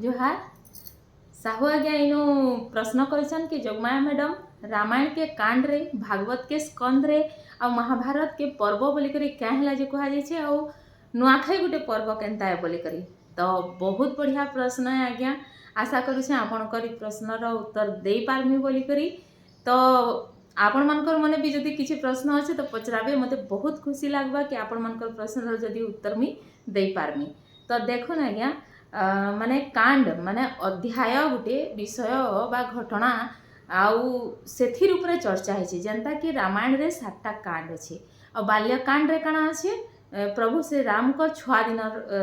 जोहार साहू आज्ञा इनु प्रश्न करिसन कि जोगमाया मैडम रामायण के कांड रे भागवत के स्कंद रे आ महाभारत के पर्व बोली करी क्या हैला जे कहा जाय छे आ नुआखाई गुटे पर्व केनता है बोली करी। तो बहुत बढ़िया प्रश्न है आज्ञा। आशा करू छे आपनकर प्रश्नर उत्तर दे पारमी बोली करी। तो आपण मानकर मने भी जदि किछि प्रश्न अछि तो पचराबे, मते बहुत खुशी लागबा कि आपण मानकर प्रश्नर जदि उत्तर मी दे पारमी। तो देखो ना आज्ञा, माने कांड माने अध्याय गुटे विषय बा घटना आउ सेथिर उपरे चर्चा है जेनता कि रामायण रे 7टा कांड अछि। आ बाल्य कांड रे काना अछि, प्रभु श्री राम को छुआ दिन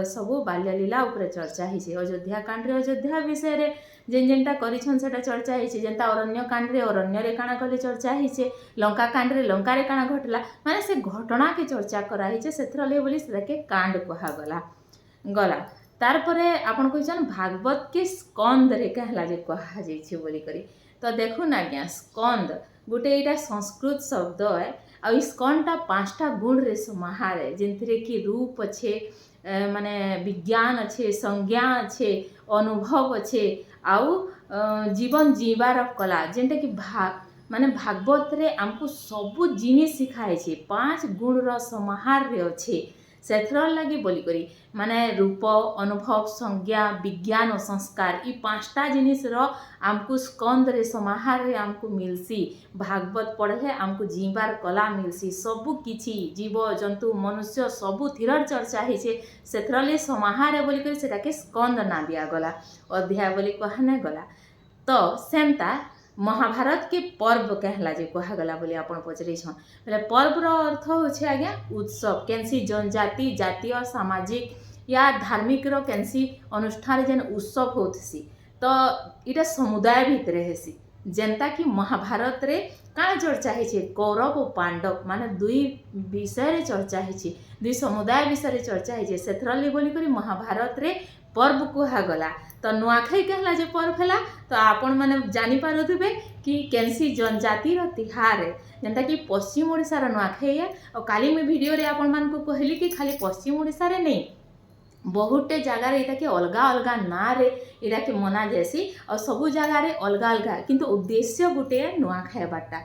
सबु बाल्य लीला उपरे चर्चा है। अयोध्या कांड रे अयोध्या विषय रे जेन जेनटा करिछन सेटा चर्चा है। जेनता अरण्य कांड रे काना कले चर्चा है। लंका कांड रे लंका रे काना घटला माने से घटना के चर्चा करा है। सेथरा ले बोली सेटा के कांड कहा गला। तार परे आपन कहिछन भागवत के स्कंद रे कहला जे कहा जाय छै बोली करी। तो देखो ना आज्ञा, स्कंद गोटे एटा संस्कृत शब्द है। आ स्कंदटा 5टा गुण रे समाहार है, जेंथिरे कि रूप अच्छे, माने विज्ञान अच्छे, संज्ञा अच्छे, अनुभव अच्छे, आउ जीवन जीवार कला जेंटा कि माने भागवत रे आमको सबु जिनिस सिखाए छे। 5 गुण रो समाहार रे अच्छे। सेथर लगी बोली करी माने रूप, अनुभव, संज्ञा, विज्ञान और संस्कार ई 5टा जिनिस रो आमको स्कंद रे समाहार रे आमको मिलसी। भागवत पढ़ले आमको जीवार कला मिलसी। सबु किछि जीव जंतु मनुष्य सबु थिरर चर्चा है सेथर ले समाहार है बोली करी सेटा के स्कंद ना दिया गला, अध्याय बोली कहने गला। तो सेमता महाभारत के पर्व कहला जे कहा गला बोली आपण पचरे छन। बोले पर्व रो अर्थ होछे आज्ञा उत्सव, केनसी जनजाति जातीय सामाजिक या धार्मिक रो केनसी अनुष्ठान जेन उत्सव होतसी। तो इटा समुदाय भितरे हेसी। जेनता कि महाभारत रे का चर्चा है, कौरव और पांडव माने दुई विषय रे चर्चा है, दुई समुदाय विषय रे चर्चा है। सेथर ले बोली करी महाभारत रे पर्व कहा गला। तो नुआखाई कहला जे पर्व हैला। तो आपण माने जानि पारुथिबे कि केनसी जनजाति रो तिहार है, जेनता कि पश्चिम ओडिसा रो नुआखाई है। और काली मैं वीडियो रे आपण मान को कहली कि खाली पश्चिम ओडिसा रे नहीं, बहुते जगह रे इटा के अलगा अलगा ना रे इटा के मना जैसी और सबु जगह रे अलगा अलगा, किंतु उद्देश्य गुटे नुआखाई बाटा।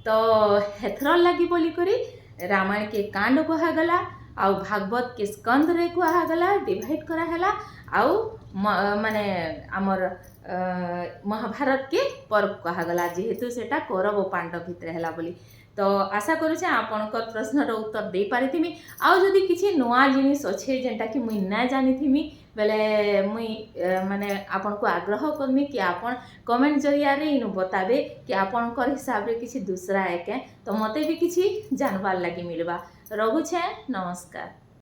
तो हेथर लगी बोली करी रामायण के कांड कहा गला, आउ भागवत के स्कंद रे कहा गला, डिवाइड करा हैला। आउ माने आमर महाभारत के पर्व कहा गला, जेहेतु सेटा कौरव और पांडव भितर हैला बोली। तो आशा करू छे आपनकर प्रश्नर उत्तर दे पारिथिमि। आउ जदि किछि नवा जिनिस अच्छे जेनटा कि मुई ना जानिथिमि बेले मुई माने आपनको आग्रह करमी कि आपन कमेंट जरिया रे इनु बताबे कि आपनकर हिसाब रे किछि दूसरा एके, तो मते भी किछि जानबार लागि मिलबा। रहू छे, नमस्कार।